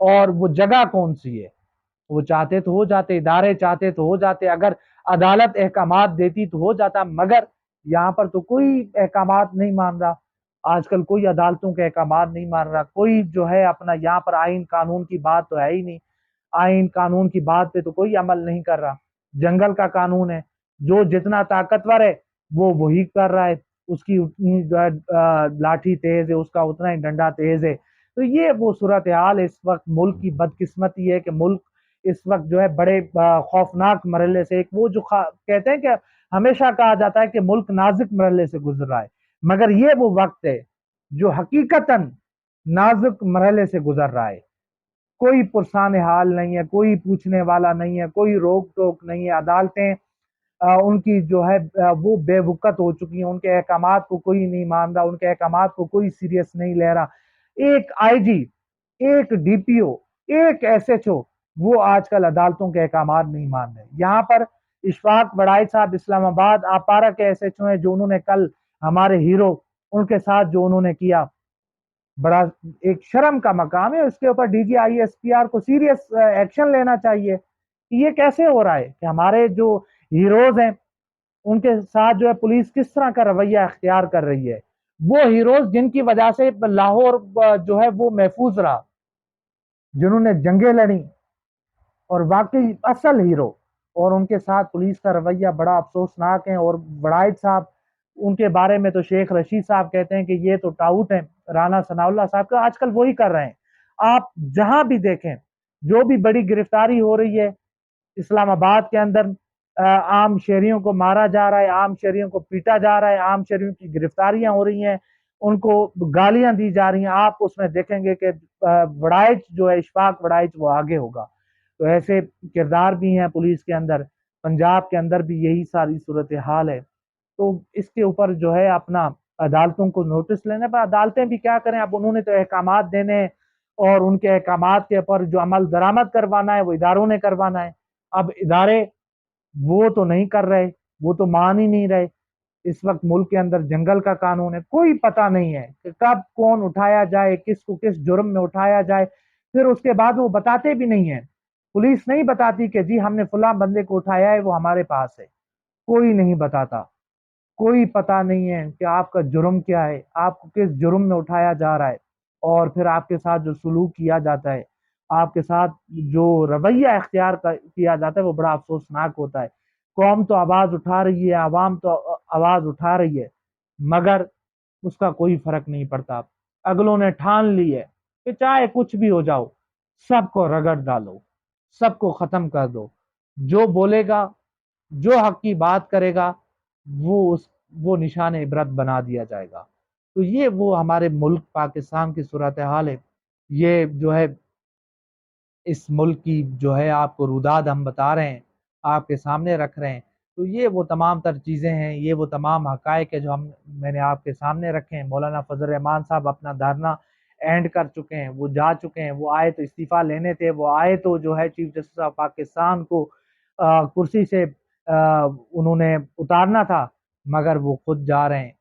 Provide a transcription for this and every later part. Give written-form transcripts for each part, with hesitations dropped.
اور وہ جگہ کون سی ہے؟ وہ چاہتے تو ہو جاتے، ادارے چاہتے تو ہو جاتے، اگر عدالت احکامات دیتی تو ہو جاتا، مگر یہاں پر تو کوئی احکامات نہیں مان رہا۔ آج کل کوئی عدالتوں کے احکامات نہیں مان رہا، کوئی جو ہے اپنا یہاں پر آئین قانون کی بات تو ہے ہی نہیں، آئین قانون کی بات پہ تو کوئی عمل نہیں کر رہا۔ جنگل کا قانون ہے، جو جتنا طاقتور ہے وہ وہی کر رہا ہے، اس کی اتنی جو ہے لاٹھی تیز ہے، اس کا اتنا ہی ڈنڈا تیز ہے۔ تو یہ وہ صورتحال اس وقت ملک کی بدقسمتی ہے کہ ملک اس وقت جو ہے بڑے خوفناک مرحلے سے، ایک وہ جو کہتے ہیں کہ ہمیشہ کہا جاتا ہے کہ ملک نازک مرحلے سے گزر رہا ہے، مگر یہ وہ وقت ہے جو حقیقتاً نازک مرحلے سے گزر رہا ہے۔ کوئی پرسان حال نہیں ہے، کوئی پوچھنے والا نہیں ہے، کوئی روک ٹوک نہیں ہے، عدالتیں ان کی جو ہے وہ بے وقت ہو چکی ہیں، ان کے احکامات کو کوئی نہیں مان رہا، ان کے احکامات کو کوئی سیریس نہیں لے رہا۔ ایک آئی جی، ایک ڈی پی او، ایک ایس ایچ او، وہ آج کل عدالتوں کے احکامات نہیں مان رہے۔ یہاں پر اشفاق وڑائچ صاحب اسلام آباد آپارا کے ایس ایچ او ہیں، جو انہوں نے کل ہمارے ہیرو ان کے ساتھ جو انہوں نے کیا، بڑا ایک شرم کا مقام ہے۔ اس کے اوپر D G I S P R کو سیریس ایکشن لینا چاہیے کہ یہ کیسے ہو رہا ہے کہ ہمارے جو ہیروز ہیں ان کے ساتھ جو ہے پولیس کس طرح کا رویہ اختیار کر رہی ہے۔ وہ ہیروز جن کی وجہ سے لاہور جو ہے وہ محفوظ رہا، جنہوں نے جنگیں لڑی اور واقعی اصل ہیرو، اور ان کے ساتھ پولیس کا رویہ بڑا افسوسناک ہے۔ اور وڑائچ صاحب، ان کے بارے میں تو شیخ رشید صاحب کہتے ہیں کہ یہ تو ٹاؤٹ ہیں، رانا ثناء اللہ صاحب کا آج کل وہی کر رہے ہیں۔ آپ جہاں بھی دیکھیں جو بھی بڑی گرفتاری ہو رہی ہے، اسلام آباد کے اندر عام شہریوں کو مارا جا رہا ہے، عام شہریوں کو پیٹا جا رہا ہے، عام شہریوں کی گرفتاریاں ہو رہی ہیں، ان کو گالیاں دی جا رہی ہیں، آپ اس میں دیکھیں گے کہ وڑائچ جو ہے، اشفاق وڑائچ، وہ آگے ہوگا۔ تو ایسے کردار بھی ہیں پولیس کے اندر، پنجاب کے اندر بھی یہی ساری صورتحال ہے۔ تو اس کے اوپر جو ہے اپنا عدالتوں کو نوٹس لینے پر، عدالتیں بھی کیا کریں، اب انہوں نے تو احکامات دینے ہیں، اور ان کے احکامات کے اوپر جو عمل درآمد کروانا ہے وہ اداروں نے کروانا ہے۔ اب ادارے وہ تو نہیں کر رہے، وہ تو مان ہی نہیں رہے۔ اس وقت ملک کے اندر جنگل کا قانون ہے، کوئی پتہ نہیں ہے کہ کب کون اٹھایا جائے، کس کو کس جرم میں اٹھایا جائے، پھر اس کے بعد وہ بتاتے بھی نہیں ہیں۔ پولیس نہیں بتاتی کہ جی ہم نے فلاں بندے کو اٹھایا ہے، وہ ہمارے پاس ہے، کوئی نہیں بتاتا۔ کوئی پتہ نہیں ہے کہ آپ کا جرم کیا ہے، آپ کو کس جرم میں اٹھایا جا رہا ہے، اور پھر آپ کے ساتھ جو سلوک کیا جاتا ہے، آپ کے ساتھ جو رویہ اختیار کیا جاتا ہے، وہ بڑا افسوسناک ہوتا ہے۔ قوم تو آواز اٹھا رہی ہے، عوام تو آواز اٹھا رہی ہے، مگر اس کا کوئی فرق نہیں پڑتا۔ اگلوں نے ٹھان لی ہے کہ چاہے کچھ بھی ہو جاؤ، سب کو رگڑ ڈالو، سب کو ختم کر دو، جو بولے گا، جو حق کی بات کرے گا، وہ نشان عبرت بنا دیا جائے گا۔ تو یہ وہ ہمارے ملک پاکستان کی صورتحال ہے۔ یہ جو ہے اس ملک کی جو ہے آپ کو روداد ہم بتا رہے ہیں، آپ کے سامنے رکھ رہے ہیں۔ تو یہ وہ تمام تر چیزیں ہیں، یہ وہ تمام حقائق ہے جو میں نے آپ کے سامنے رکھے ہیں۔ مولانا فضل الرحمان صاحب اپنا دھرنا اینڈ کر چکے ہیں، وہ جا چکے ہیں، وہ آئے تو استعفیٰ لینے تھے، وہ آئے تو جو ہے چیف جسٹس آف پاکستان کو کرسی سے انہوں نے اتارنا تھا، مگر وہ خود جا رہے ہیں۔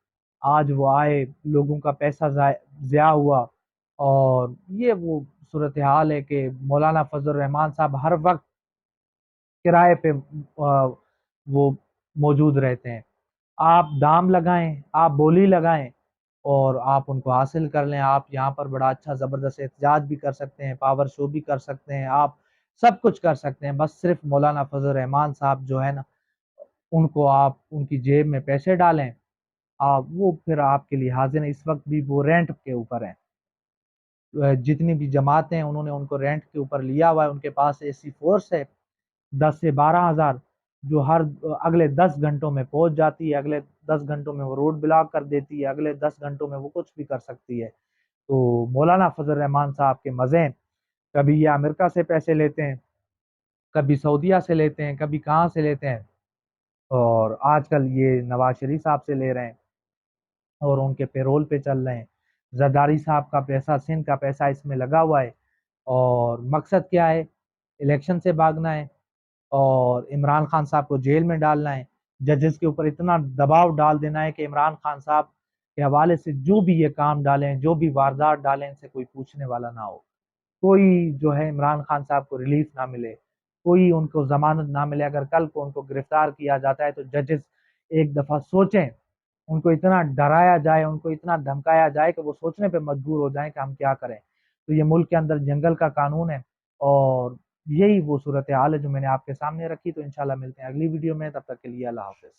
آج وہ آئے، لوگوں کا پیسہ ضیاع ہوا، اور یہ وہ صورتحال ہے کہ مولانا فضل الرحمان صاحب ہر وقت کرائے پہ وہ موجود رہتے ہیں۔ آپ دام لگائیں، آپ بولی لگائیں، اور آپ ان کو حاصل کر لیں۔ آپ یہاں پر بڑا اچھا زبردست احتجاج بھی کر سکتے ہیں، پاور شو بھی کر سکتے ہیں، آپ سب کچھ کر سکتے ہیں، بس صرف مولانا فضل الرحمان صاحب جو ہے نا، ان کو آپ ان کی جیب میں پیسے ڈالیں، وہ پھر آپ کے لیے حاضر ہیں۔ اس وقت بھی وہ رینٹ کے اوپر ہیں، جتنی بھی جماعتیں ہیں انہوں نے ان کو رینٹ کے اوپر لیا ہوا ہے، ان کے پاس ایسی فورس ہے 10 سے 12 ہزار، جو ہر اگلے 10 گھنٹوں میں پہنچ جاتی ہے، اگلے 10 گھنٹوں میں وہ روڈ بلاک کر دیتی ہے، اگلے 10 گھنٹوں میں وہ کچھ بھی کر سکتی ہے۔ تو مولانا فضل الرحمان صاحب کے مزے ہیں، کبھی یہ امریکہ سے پیسے لیتے ہیں، کبھی سعودیہ سے لیتے ہیں، کبھی کہاں سے لیتے ہیں، اور آج کل یہ نواز شریف صاحب سے لے رہے ہیں، اور ان کے پیرول پہ چل رہے ہیں۔ زرداری صاحب کا پیسہ، سندھ کا پیسہ اس میں لگا ہوا ہے، اور مقصد کیا ہے؟ الیکشن سے بھاگنا ہے، اور عمران خان صاحب کو جیل میں ڈالنا ہے، ججز کے اوپر اتنا دباؤ ڈال دینا ہے کہ عمران خان صاحب کے حوالے سے جو بھی یہ کام ڈالیں، جو بھی واردات ڈالیں، ان سے کوئی پوچھنے والا نہ ہو۔ کوئی جو ہے عمران خان صاحب کو ریلیف نہ ملے، کوئی ان کو ضمانت نہ ملے، اگر کل کو ان کو گرفتار کیا جاتا ہے تو ججز ایک دفعہ سوچیں، ان کو اتنا ڈرایا جائے، ان کو اتنا دھمکایا جائے کہ وہ سوچنے پہ مجبور ہو جائیں کہ ہم کیا کریں۔ تو یہ ملک کے اندر جنگل کا قانون ہے، اور یہی وہ صورتحال ہے جو میں نے آپ کے سامنے رکھی۔ تو انشاءاللہ ملتے ہیں اگلی ویڈیو میں، تب تک کے لیے اللہ حافظ۔